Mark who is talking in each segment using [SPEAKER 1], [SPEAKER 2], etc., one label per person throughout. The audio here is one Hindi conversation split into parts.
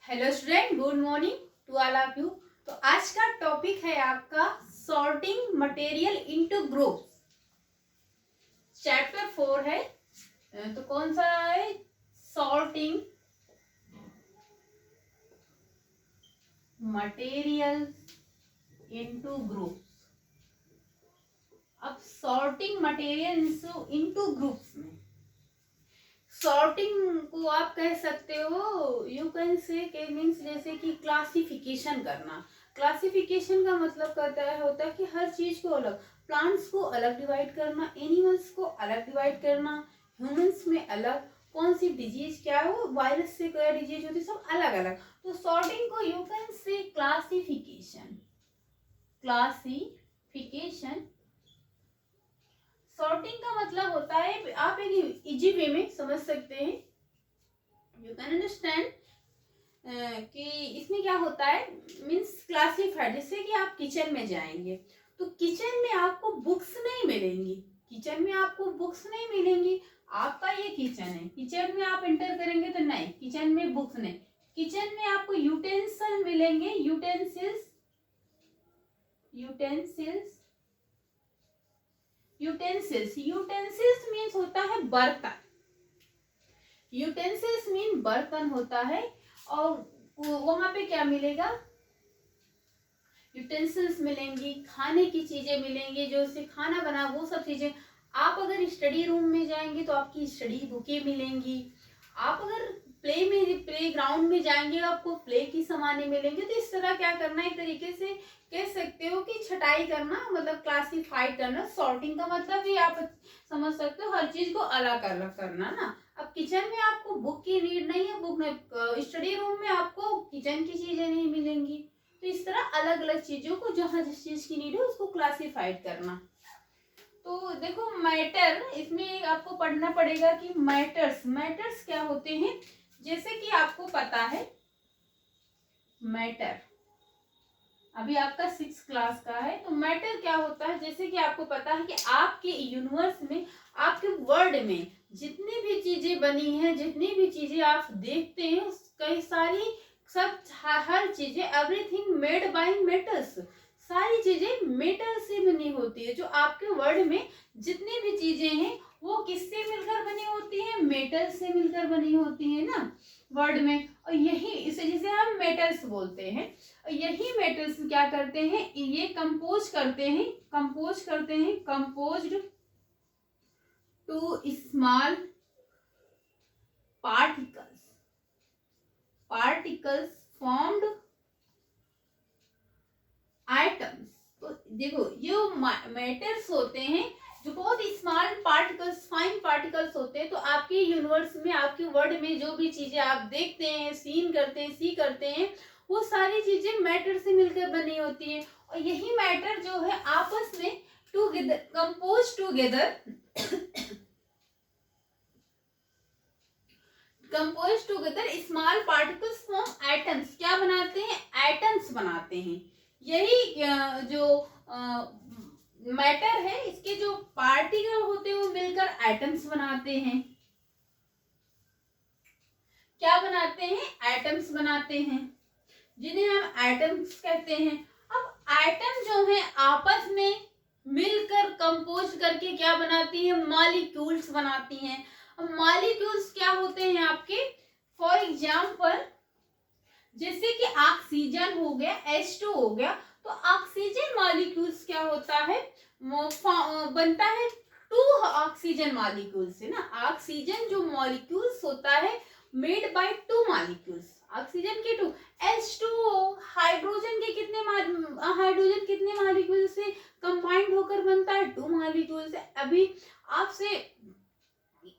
[SPEAKER 1] Hello student, good morning to all of you. तो आज का टॉपिक है आपका sorting material into groups. Chapter 4 है। तो कौन सा है? Sorting material into groups. अब सॉर्टिंग मटेरियल इनटू ग्रुप्स में सॉर्टिंग को आप कह सकते हो, यू कैन से के मीन्स जैसे कि क्लासिफिकेशन करना। क्लासिफिकेशन का मतलब होता है कि हर चीज को अलग, प्लांट्स को अलग डिवाइड करना, एनिमल्स को अलग डिवाइड करना, ह्यूमंस में अलग, कौन सी डिजीज क्या है, वो वायरस से क्या डिजीज होती है, सब अलग अलग। तो सॉर्टिंग को you can say classification. Classification sorting का मतलब होता है, आप एक इजी वे में समझ सकते हैं, यू कैन अंडरस्टैंड कि इसमें क्या होता है, मीन्स क्लासिफाइड। जैसे कि आप किचन में जाएंगे तो किचन में आपको बुक्स नहीं मिलेंगी, किचन में आपको बुक्स नहीं मिलेंगी। आपका ये किचन है, किचन में आप एंटर करेंगे तो नहीं, किचन में बुक्स नहीं। किचन में आपको यूटेंसिल मिलेंगे, utensils. Utensils utensils utensils means होता है बर्तन। यूटेंसिल्स मीन बर्तन होता है। और वहां पे क्या मिलेगा? यूटेंसिल्स मिलेंगी, खाने की चीजें मिलेंगी, जो से खाना बना वो सब चीजें। आप अगर स्टडी रूम में जाएंगे तो आपकी स्टडी बुकें मिलेंगी। आप अगर प्ले ग्राउंड में जाएंगे आपको प्ले की सामानें मिलेंगी। तो इस तरह क्या करना, एक तरीके से कह सकते हो कि छटाई करना, मतलब क्लासिफाइड करना। सॉर्टिंग का मतलब भी आप समझ सकते हो, हर चीज को अलग अलग करना ना। अब किचन में आपको बुक की नीड नहीं है, बुक में स्टडी रूम में आपको किचन की चीजें नहीं मिलेंगी। तो इस तरह अलग अलग चीजों को जहां जिस चीज की नीड है उसको क्लासिफाइड करना। तो देखो मैटर, इसमें आपको पढ़ना पड़ेगा कि मैटर्स मैटर्स क्या होते हैं। जैसे कि आपको पता है मैटर, अभी आपका 6 क्लास का है, तो मैटर क्या होता है, जैसे कि आपको पता है कि आपके यूनिवर्स में, आपके वर्ल्ड में जितनी भी चीजें बनी हैं, जितनी भी चीजें आप देखते हैं, कई सारी सब हर चीजें, एवरीथिंग मेड बाय मेटल्स, सारी चीजें मेटल से बनी होती है। जो आपके वर्ल्ड में जितनी भी चीजें हैं वो किससे मिलकर बनी होती है? मेटल से मिलकर बनी होती है ना वर्ल्ड में। और यही इसे जिसे हम मेटल्स बोलते हैं, यही मेटल्स क्या करते हैं, ये कंपोज करते हैं composed to small particles formed items. तो देखो ये मेटल्स होते हैं जो बहुत स्मॉल पार्टिकल्स, फाइन पार्टिकल्स होते हैं। तो आपके यूनिवर्स में, आपके वर्ल्ड में जो भी चीजें आप देखते हैं, सीन करते हैं, सी करते हैं, वो सारी चीजें मैटर से मिलकर बनी होती हैं। और यही मैटर जो है आपस में together compose together small particles form atoms. क्या बनाते हैं? एटम्स बनाते हैं। यही जो मैटर है, इसके जो पार्टिकल होते हैं वो मिलकर एटम्स बनाते हैं। क्या बनाते हैं? एटम्स बनाते हैं, जिन्हें हम एटम्स कहते हैं। अब एटम जो है आपस में मिलकर कंपोज करके क्या बनाती है? मॉलिक्यूल्स बनाती हैं। अब मॉलिक्यूल्स क्या होते हैं आपके? फॉर एग्जाम्पल जैसे कि ऑक्सीजन हो गया, H2 हो गया, तो ऑक्सीजन मॉलिक्यूल्स क्या होता है? बनता है 2 ऑक्सीजन मॉलिक्यूल से ना। ऑक्सीजन जो मॉलिक्यूल्स होता है मेड बाय 2 मॉलिक्यूल्स, ऑक्सीजन के 2। H2O हाइड्रोजन के हाइड्रोजन कितने मॉलिक्यूल से कंबाइंड होकर बनता है? 2 मॉलिक्यूल से। अभी आपसे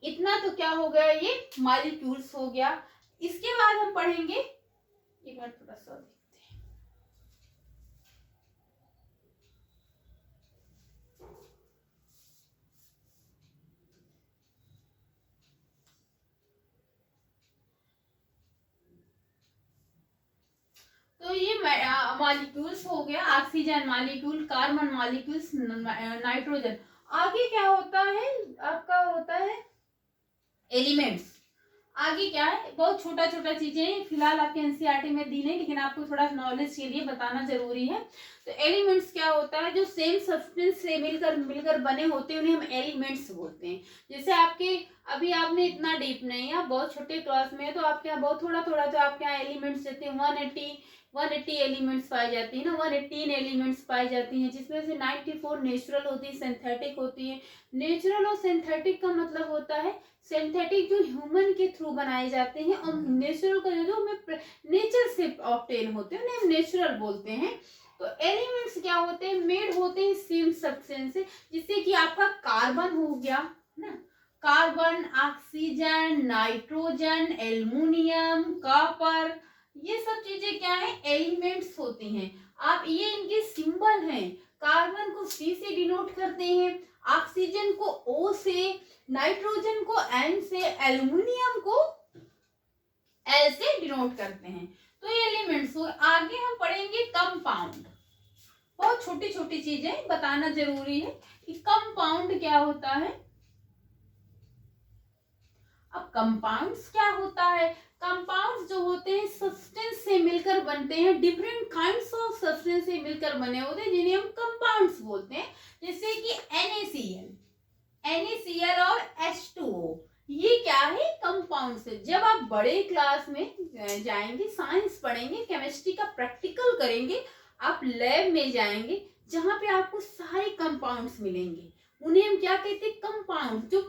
[SPEAKER 1] इतना तो क्या हो गया, ये मॉलिक्यूल्स हो गया। इसके बाद हम पढ़ेंगे, एक मिनट थोड़ा सा देखते हैं। तो ये मॉलिक्यूल्स हो गया, oxygen molecule, carbon molecules, nitrogen. आगे क्या होता है? आपका होता है एलिमेंट्स। आगे क्या है, बहुत छोटा छोटा चीजें फिलहाल आपके एनसीईआरटी में दी नहीं, लेकिन आपको थोड़ा नॉलेज के लिए बताना जरूरी है। तो एलिमेंट्स क्या होता है, जो सेम सब्सटेंस से मिलकर मिलकर बने होते हैं उन्हें हम एलिमेंट्स बोलते हैं। जैसे आपके अभी आपने इतना डीप नहीं है, आप बहुत छोटे क्लास में है, तो आपके यहाँ बहुत थोड़ा थोड़ा जो आपके यहाँ एलिमेंट्स देते हैं 180 एलिमेंट्स पाई जाती है ना, 118 एलिमेंट्स पाई जाती हैं, जिसमें से 94 नेचुरल होती है, सिंथेटिक होती है। नेचुरल और सिंथेटिक का मतलब होता है, सिंथेटिक जो ह्यूमन के थ्रू बनाए जाते हैं, और नेचुरल का जो हमें नेचर से ऑब्टेन होते हैं उन्हें हम नेचुरल बोलते हैं। तो एलिमेंट्स क्या होते हैं, मेड होते हैं सेम सब्सटेंस से, जिससे कि आपका कार्बन हो गया ना, carbon, oxygen, nitrogen, aluminium, copper, ये सब चीजें क्या है, एलिमेंट्स होती हैं। आप ये इनके सिंबल हैं, कार्बन को C से डिनोट करते हैं, ऑक्सीजन को O से, नाइट्रोजन को N से, एल्युमिनियम को L से डिनोट करते हैं। तो ये एलिमेंट्स हो। आगे हम पढ़ेंगे कंपाउंड। बहुत छोटी छोटी चीजें बताना जरूरी है कि कंपाउंड क्या होता है। अब कंपाउंड्स क्या होता है, कंपाउंड्स जो होते हैं सब्सटेंस से मिलकर बनते हैं, डिफरेंट काइंड्स ऑफ सब्सटेंस से मिलकर बने होते हैं, जिन्हें हम कंपाउंड्स बोलते हैं। जैसे कि NaCl और H2O, ये क्या है, कंपाउंड्स है। जब आप बड़े क्लास में जाएंगे, साइंस पढ़ेंगे, केमिस्ट्री का प्रैक्टिकल करेंगे, आप लैब में जाएंगे जहां पे आपको सारे कंपाउंड्स मिलेंगे, उन्हें हम क्या कहते हैं, कंपाउंड। जो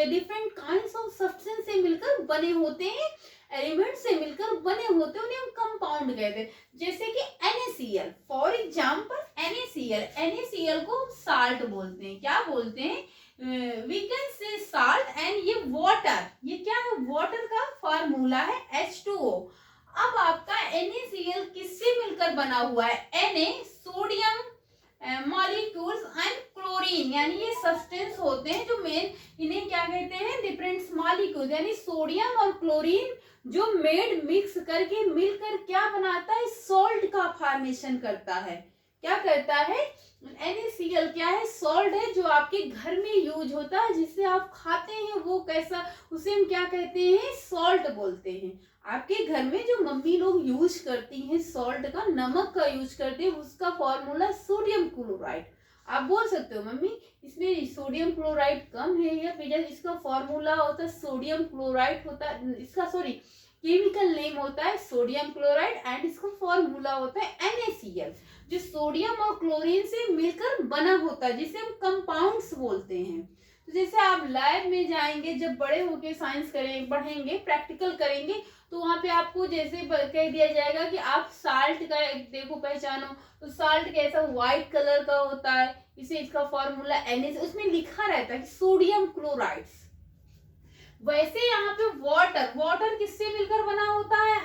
[SPEAKER 1] डिफरेंट काइंड्स ऑफ सब्सटेंस से मिलकर बने होते हैं, एलिमेंट से मिलकर बने होते हैं, उन्हें हम कंपाउंड कहते हैं। जैसे कि NaCl, फॉर एग्जांपल NaCl को हम साल्ट बोलते हैं। क्या बोलते हैं, we can say salt. And ये वाटर, ये क्या है, वाटर का फार्मूला है H2O। अब आपका NaCl किससे मिलकर बना हुआ है, Na sodium molecules and chlorine, यानी ये सब्सटेंस होते हैं जो मेन, इन्हें क्या कहते हैं, डिफरेंट मॉलिक्यूल्स, यानी सोडियम और क्लोरीन जो मेड मिक्स करके मिलकर क्या बनाता है, सॉल्ट का फॉर्मेशन करता है। क्या करता है, NaCl क्या है, सॉल्ट है, जो आपके घर में यूज होता है, जिससे आप खाते हैं, वो कैसा, उसे हम क्या कहते हैं, सॉल्ट बोलते हैं। आपके घर में जो मम्मी लोग यूज करती हैं सॉल्ट का, नमक का यूज करते हैं, उसका फॉर्मूला सोडियम क्लोराइड। आप बोल सकते हो मम्मी इसमें सोडियम क्लोराइड कम है या फिर, इसका फॉर्मूला होता है सोडियम क्लोराइड होता है, इसका सॉरी केमिकल नेम होता है सोडियम क्लोराइड, एंड इसका फॉर्मूला होता है NaCl, जो सोडियम और क्लोरीन से मिलकर बना होता है, जिसे हम कंपाउंड्स बोलते हैं। तो जैसे आप लैब में जाएंगे, जब बड़े होके साइंस करें पढ़ेंगे, प्रैक्टिकल करेंगे, तो वहां पे आपको जैसे कह दिया जाएगा कि आप साल्ट का देखो पहचानो, तो साल्ट कैसा व्हाइट कलर का होता है, इसे इसका फॉर्मूला Na, उसमें लिखा रहता है कि सोडियम क्लोराइड्स। वैसे यहाँ पे वाटर किससे मिलकर बना होता है,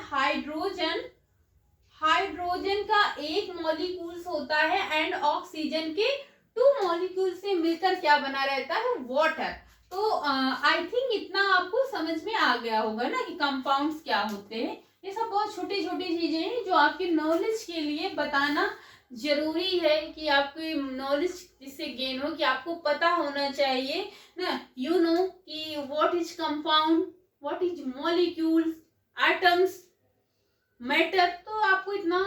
[SPEAKER 1] हाइड्रोजन का एक मॉलिक्यूल्स होता है, एंड ऑक्सीजन के 2 मॉलिक्यूल से मिलकर क्या बना रहता है, वाटर। तो आई थिंक इतना आपको समझ में आ गया होगा ना कि कंपाउंड्स क्या होते हैं। ये सब बहुत छोटी छोटी चीजें हैं जो आपके नॉलेज के लिए बताना जरूरी है, कि आपकी नॉलेज जिससे गेन हो, कि आपको पता होना चाहिए ना, यू नो कि what is compound, what is molecules, atoms, matter. तो आपको इतना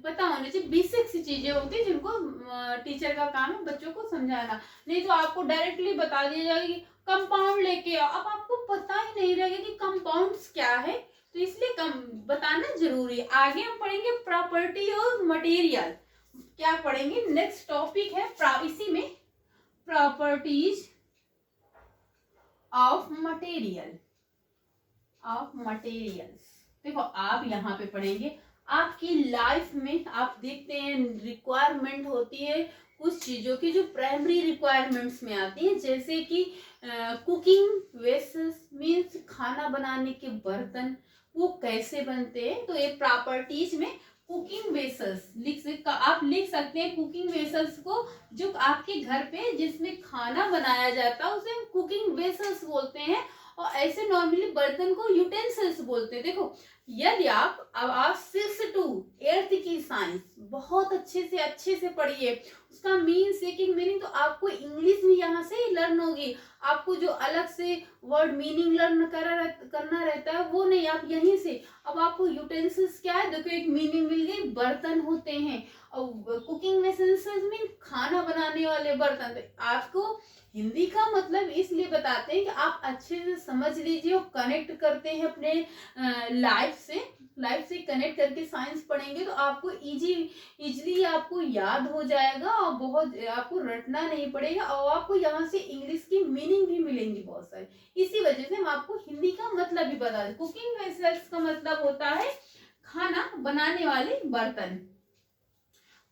[SPEAKER 1] पता होना चाहिए, बेसिक सी चीजें होती है जिनको टीचर का काम है बच्चों को समझाना। नहीं तो आपको डायरेक्टली बता दिया जाएगा कि कंपाउंड लेके आओ, अब आपको पता ही नहीं रहेगा कि कंपाउंड्स क्या है, तो इसलिए बताना जरूरी है। आगे हम पढ़ेंगे प्रॉपर्टी ऑफ मटेरियल। क्या पढ़ेंगे, नेक्स्ट टॉपिक है इसी में प्रॉपर्टीज ऑफ मटेरियल्स। देखो आप यहाँ पे पढ़ेंगे, आपकी लाइफ में आप देखते हैं रिक्वायरमेंट होती है कुछ चीजों की जो प्राइमरी रिक्वायरमेंट्स में आती हैं, जैसे कि कुकिंग वेसल्स, मीन्स खाना बनाने के बर्तन, वो कैसे बनते हैं। तो ये प्रॉपर्टीज में कुकिंग वेसल्स आप लिख सकते हैं। कुकिंग वेसल्स को जो आपके घर पे जिसमें खाना बनाया जाता है उसे हम कुकिंग वेसल्स बोलते हैं। और ऐसे नॉर्मली बर्तन को यूटेंसिल्स बोलते हैं। देखो यदि आप 6 to 8 की साइंस बहुत अच्छे से पढ़िए, उसका मीन्स एक मीनिंग तो आपको इंग्लिश भी यहाँ से लर्न होगी। आपको जो अलग से वर्ड मीनिंग लर्न करना रहता है वो नहीं, आप यहीं से। अब आपको यूटेंसिल्स क्या है, देखो एक मीनिंग मिल गई, बर्तन होते हैं। और कुकिंग यूटेंसिल्स मीन खाना बनाने वाले बर्तन। तो आपको हिंदी का मतलब इसलिए बताते हैं कि आप अच्छे से समझ लीजिए और कनेक्ट करते हैं अपने लाइफ से कनेक्ट करके साइंस पढ़ेंगे तो आपको इजीली आपको याद हो जाएगा और बहुत आपको रटना नहीं पड़ेगा और आपको यहाँ से इंग्लिश की मीनिंग भी मिलेंगी बहुत सारी। इसी वजह से हम आपको हिंदी का मतलब भी बता दें। कुकिंग वेसल्स का मतलब होता है खाना बनाने वाले बर्तन।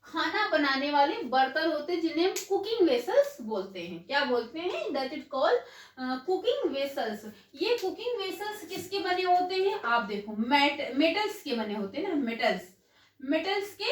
[SPEAKER 1] खाना बनाने वाले बर्तन होते हैं जिन्हें हम कुकिंग वेसल्स बोलते हैं। क्या बोलते हैं? That is called cooking vessels. ये कुकिंग वेसल्स किसके बने होते हैं? आप देखो मेटल्स के बने होते हैं ना, मेटल्स के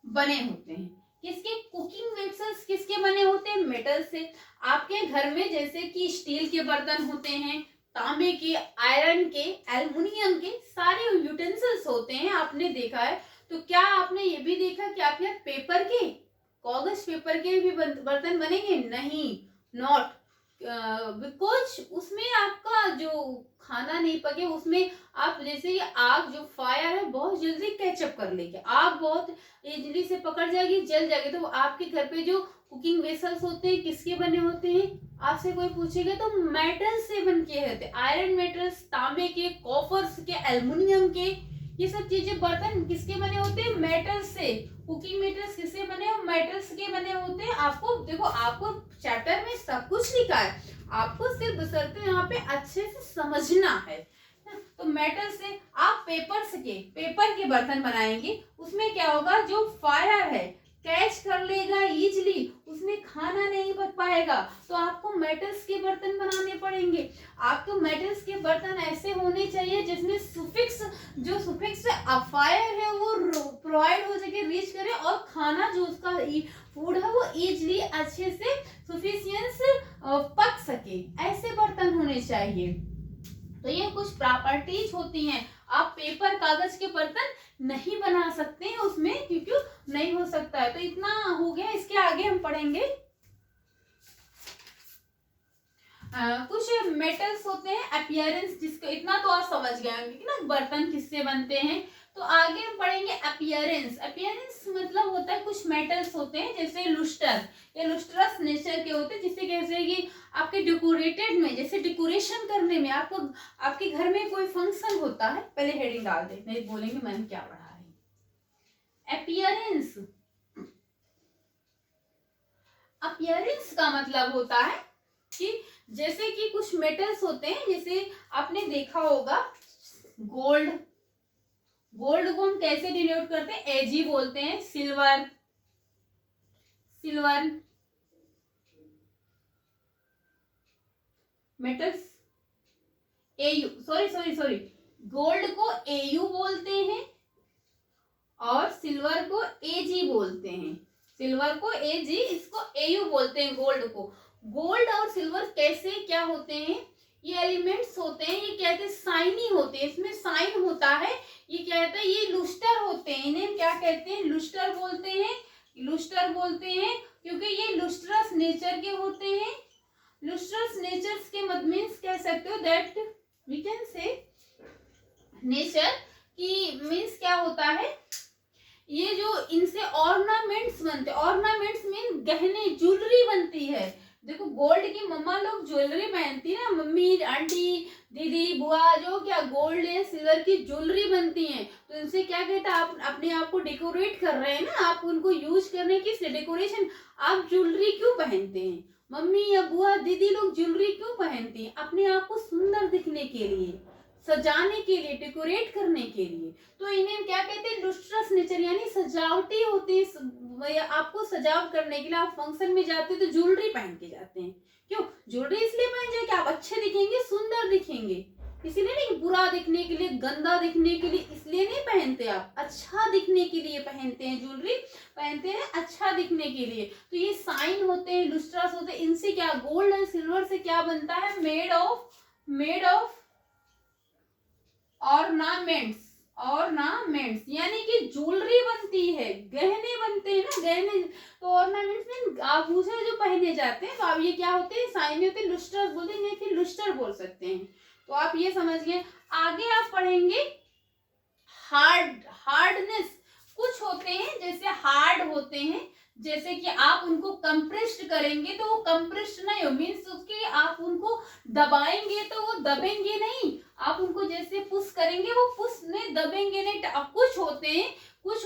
[SPEAKER 1] बने होते हैं। किसके? कुकिंग वेसल्स किसके बने होते हैं? मेटल से। आपके घर में जैसे कि स्टील के बर्तन होते हैं, तांबे के, आयरन के, एल्युमिनियम के सारे यूटेंसिल्स होते हैं, आपने देखा है। तो क्या आपने ये भी देखा कि आपके यहाँ पेपर के, कागज पेपर के भी बर्तन बनेंगे? नहीं, नॉट, बिकॉज उसमें आपका जो खाना नहीं पके, उसमें आप जैसे ये आग जो फायर है बहुत जल्दी कैचअप कर लेगी, आग बहुत इजली से पकड़ जाएगी, जल जाएगी। तो आपके घर पे जो कुकिंग वेसल्स होते हैं किसके बने होते हैं? आपसे कोई पूछेगा तो मेटल से बन के रहते हैं। आयरन मेटल्स, तांबे के, कॉपर्स के, एल्युमिनियम के, ये सब चीजें बर्तन किसके बने होते हैं? मेटल से। कुकिंग मेटल्स किससे बने? मेटल्स के बने होते हैं। आपको देखो, आपको चैप्टर में सब कुछ लिखा है, आपको सिर्फ बसरते यहाँ पे अच्छे से समझना है। तो मेटल से आप पेपर के बर्तन बनाएंगे, उसमें क्या होगा, जो फायर है कैच कर लेगा इजली, उसमें खाना नहीं बच पाएगा। तो आपको मेटल्स के बर्तन बनाने पड़ेंगे। आपको मेटल्स के बर्तन ऐसे होने चाहिए जिसमें सुफिक्स फायर है वो प्रोवाइड हो सके, रीच करे, और खाना जो उसका फूड है वो इजली अच्छे से सफिशिएंस पक सके, ऐसे बर्तन होने चाहिए। तो ये कुछ प्रॉपर्टीज होती हैं। आप पेपर कागज के बर्तन नहीं बना सकते हैं उसमें, क्योंकि नहीं हो सकता है। तो इतना हो गया, इसके आगे हम पढ़ेंगे कुछ मेटल्स होते हैं, अपीयरेंस, जिसको इतना तो आप समझ गए होंगे कि ना बर्तन किससे बनते हैं। तो आगे हम पढ़ेंगे अपीयरेंस। अपीयरेंस मतलब होता है कुछ मेटल्स होते हैं जैसे लुस्टर, ये लुस्ट्रस नेचर के होते हैं, जिससे कैसे कि आपके डेकोरेटेड में, जैसे डेकोरेशन करने में, आपको आपके घर में कोई फंक्शन होता है, पहले हेडिंग डाल दे, नहीं बोलेंगे मैंने क्या पढ़ा है। अपीयरेंस का मतलब होता है कि जैसे कि कुछ मेटल्स होते हैं, जैसे आपने देखा होगा गोल्ड को हम कैसे डिनोट करते हैं? एजी बोलते हैं। Silver metals AU, sorry, gold को एयू बोलते हैं और सिल्वर को एजी बोलते हैं। सिल्वर को एजी, इसको एयू बोलते हैं गोल्ड को। गोल्ड और सिल्वर कैसे क्या होते हैं? ये एलिमेंट्स होते हैं, ये कहते हैं शाइनी होते हैं, इसमें शाइन होता है। ये क्या कहते हैं? ये लुस्टर होते हैं, इन्हें क्या कहते हैं? लुस्टर बोलते हैं, क्योंकि ये लुस्ट्रस नेचर के होते हैं। लुस्ट्रस नेचर्स के मत मीन्स कह सकते हो that we can say nature की मीन्स क्या होता है? ये जो इनसे ऑर्नामेंट्स बनते हैं, ऑर्नामेंट्स मीन गहने, ज्वेलरी बनती है। देखो गोल्ड की मम्मा लोग ज्वेलरी पहनती है ना, मम्मी, आंटी, दीदी, बुआ, जो क्या गोल्ड या सिल्वर की ज्वेलरी बनती है। तो इनसे क्या कहता है? आप अपने आप को डेकोरेट कर रहे हैं ना, आप उनको यूज करने की डेकोरेशन। आप ज्वेलरी क्यों पहनते हैं? मम्मी या बुआ, दीदी लोग ज्वेलरी क्यों पहनती हैं? अपने आप को सुंदर दिखने के लिए, सजाने के लिए, डेकोरेट करने के लिए। तो इन्हें क्या कहते हैं? लुस्ट्रस नेचर, यानी सजावटी होती है। आपको सजावट करने के लिए आप फंक्शन में जाते हैं तो ज्वेलरी पहन के जाते हैं। क्यों ज्वेलरी? इसलिए पहन जाए कि आप अच्छे दिखेंगे, सुंदर दिखेंगे। इसीलिए नहीं, बुरा दिखने के लिए, गंदा दिखने के लिए इसलिए नहीं पहनते आप, अच्छा दिखने के लिए पहनते हैं, ज्वेलरी पहनते हैं अच्छा दिखने के लिए। तो ये साइन होते हैं, लुस्ट्रास होते हैं, इनसे क्या, गोल्ड एंड सिल्वर से क्या बनता है, मेड ऑफ ऑर्नामेंट्स, ऑर्नामेंट्स यानी कि ज्वेलरी बनती है, गहने बनते हैं ना, गहने। तो ऑर्नामेंट्स में आभूषण जो पहने जाते हैं, तो अब ये क्या होते हैं, साइन होते हैं, लुस्टर बोलते हैं, फिर लुस्टर बोल सकते हैं। तो आप ये समझ गए। आगे आप पढ़ेंगे हार्डनेस। कुछ होते हैं जैसे हार्ड होते हैं, जैसे कि आप उनको कंप्रेस्ड करेंगे तो वो कंप्रेस्ड नहीं हो, मीन्स उसके आप उनको दबाएंगे तो वो दबेंगे नहीं, आप उनको जैसे पुश करेंगे वो पुश नहीं, दबेंगे नहीं। कुछ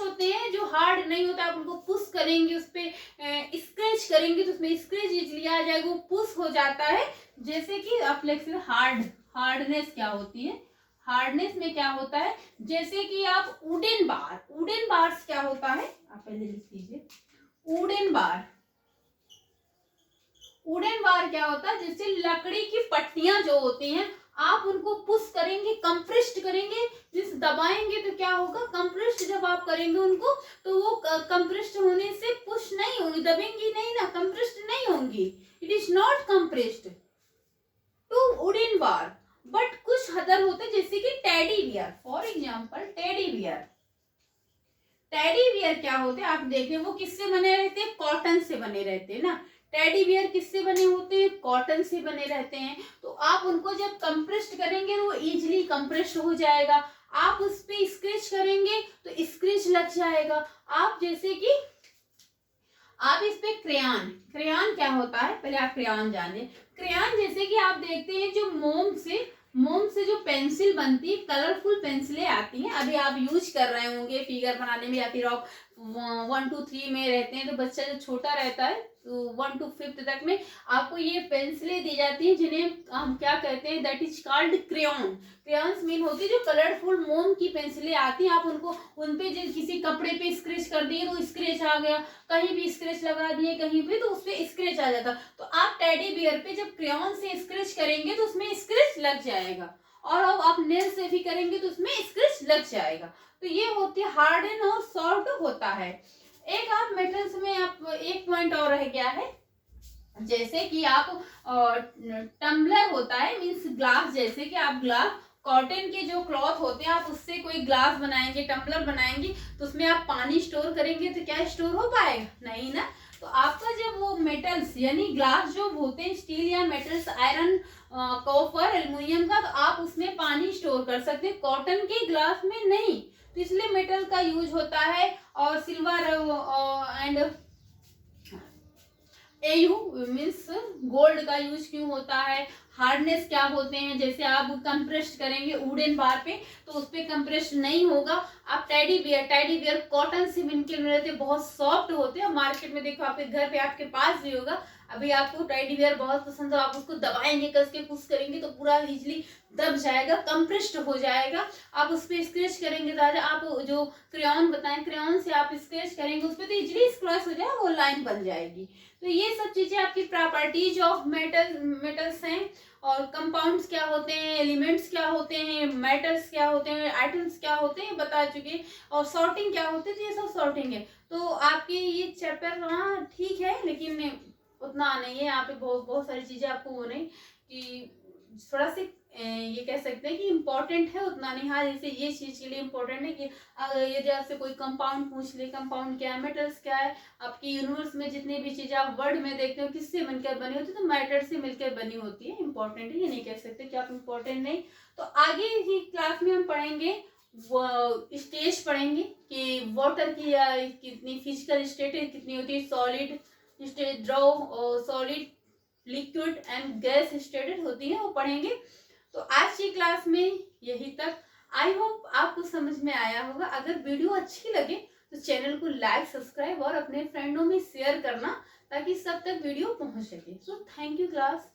[SPEAKER 1] होते हैं जो हार्ड नहीं होता, आप उनको पुश करेंगे, उस पर स्क्रैच करेंगे तो उसमें स्क्रैच इजली आ जाएगा, वो पुश हो जाता है। जैसे कि आप लिख सकते हार्डनेस क्या होती है, हार्डनेस में क्या होता है, जैसे कि आप वुडन बार्स क्या होता है, आप पहले लिख लीजिए। वुडन बार क्या होता है, जैसे लकड़ी की पट्टियां जो होती हैं, आप उनको पुश करेंगे, कंप्रेस्ड करेंगे, जिस दबाएंगे तो क्या होगा, कंप्रेस्ड जब आप करेंगे उनको तो वो कंप्रेस्ड होने से पुश नहीं होंगी, दबेंगी नहीं ना, कंप्रेस्ड नहीं होंगी, it is not compressed to wooden bar. But कुछ अदर होते जैसे कि teddy bear, for example teddy bear क्या होते हैं, आप देखें वो किससे बने रहते हैं, कॉटन से बने रहते हैं ना। टेडी बियर किससे बने होते हैं, कॉटन से बने रहते हैं। तो आप उनको जब कंप्रेस्ड करेंगे तो वो इजीली कंप्रेस्ड हो जाएगा, आप उस पे स्क्रैच करेंगे तो स्क्रैच लग जाएगा। आप जैसे कि आप इस पे क्रेयॉन क्या होता है, पहले आप क्रेयॉन जाने। क्रेयॉन जैसे कि आप देखते हैं जो मोम से जो पेंसिल बनती है, कलरफुल पेंसिलें आती हैं, अभी आप यूज कर रहे होंगे फिगर बनाने में, या फिर आप 1 to 3 में रहते हैं तो बच्चा जो छोटा रहता है तो 1 to 5 तक में आपको ये पेंसिलें दी जाती हैं, जिन्हें हम क्या कहते हैं, that is called crayons mean होती है जो कलरफुल मोम की पेंसिलें आती हैं, आप उनको उनपे किसी कपड़े पे स्क्रैच कर दिए तो स्क्रैच आ गया, कहीं भी स्क्रैच लगा दिए कहीं भी तो उसपे स्क्रैच आ जाता। तो आप टेडी बियर पे जब क्रेयॉन से स्क्रैच करेंगे तो उसमें स्क्रैच लग जाएगा, और अब आप नेल से भी करेंगे तो उसमें स्क्रैच लग जाएगा। तो ये होती है हार्डन और सॉफ्ट होता है। एक आप मेटल्स में आप एक पॉइंट और रह गया है, जैसे कि आप टम्बलर होता है, मीन्स ग्लास, जैसे कि आप ग्लास कॉटन के जो क्लॉथ होते हैं आप उससे कोई ग्लास बनाएंगे, टम्बलर बनाएंगे, तो उसमें आप पानी स्टोर करेंगे तो क्या स्टोर हो पाएगा, नहीं ना। तो आपका जब वो मेटल्स यानी ग्लास जो होते हैं, स्टील या मेटल्स, आयरन, कॉपर, एल्युमिनियम का, तो आप उसमें पानी स्टोर कर सकते हैं, कॉटन के ग्लास में नहीं। तो इसलिए मेटल का यूज होता है। और silver and AU means gold का यूज क्यों होता है, हार्डनेस क्या होते हैं, जैसे आप कंप्रेस्ड करेंगे वुडन बार पे तो उस पे कंप्रेस्ड नहीं होगा। आप टेडी बियर कॉटन से मिलकर रहते, बहुत सॉफ्ट होते हैं, मार्केट में देखो आपके घर पे आपके पास भी होगा। अभी आपको टेडी बियर बहुत पसंद हो, आप उसको दबाएंगे, कस के पुश करेंगे तो पूरा इजिली दब जाएगा, कंप्रेस्ड हो जाएगा। आप उस पर स्क्रैच करेंगे तो आप जो क्रेयॉन बताएं, क्रेयॉन से आप स्क्रैच करेंगे उस पर तो इजिली स्क्रैच हो जाएगा, वो लाइन बन जाएगी। तो ये सब चीजें आपकी प्रॉपर्टीज ऑफ मेटल्स हैं। और कंपाउंड्स क्या होते हैं, एलिमेंट्स क्या होते हैं, मेटल्स क्या होते हैं, आइटम्स क्या होते हैं बता चुके। और सॉर्टिंग क्या होती है, तो ये सब सॉर्टिंग है। तो आपके ये चैप्टर हाँ ठीक है, लेकिन उतना नहीं है, यहाँ पे बहुत सारी चीजें आपको हो रही कि थोड़ा सी ये कह सकते हैं कि इम्पोर्टेंट है, उतना नहीं। हाँ जैसे ये चीज के लिए इम्पोर्टेंट है कि अगर यदि आपसे कोई कंपाउंड पूछ ले, कंपाउंड क्या है, मेटल्स क्या है, आपकी यूनिवर्स में जितनी भी चीजें आप वर्ल्ड में देखते हो किससे मिलकर बनी होती है, तो मैटर से मिलकर बनी होती है, इंपॉर्टेंट है, ये नहीं कह सकते कि आप इम्पोर्टेंट नहीं। तो आगे ही क्लास में हम पढ़ेंगे स्टेज पढ़ेंगे कि वाटर की कितनी फिजिकल स्टेट कितनी होती है, सॉलिड स्टेट, द्रव और solid, liquid and gas stated होती है, वो पढ़ेंगे। तो आज की क्लास में यही तक। आई होप आपको समझ में आया होगा। अगर वीडियो अच्छी लगे तो चैनल को लाइक, सब्सक्राइब और अपने फ्रेंडों में शेयर करना ताकि सब तक वीडियो पहुंच सके। So thank you class.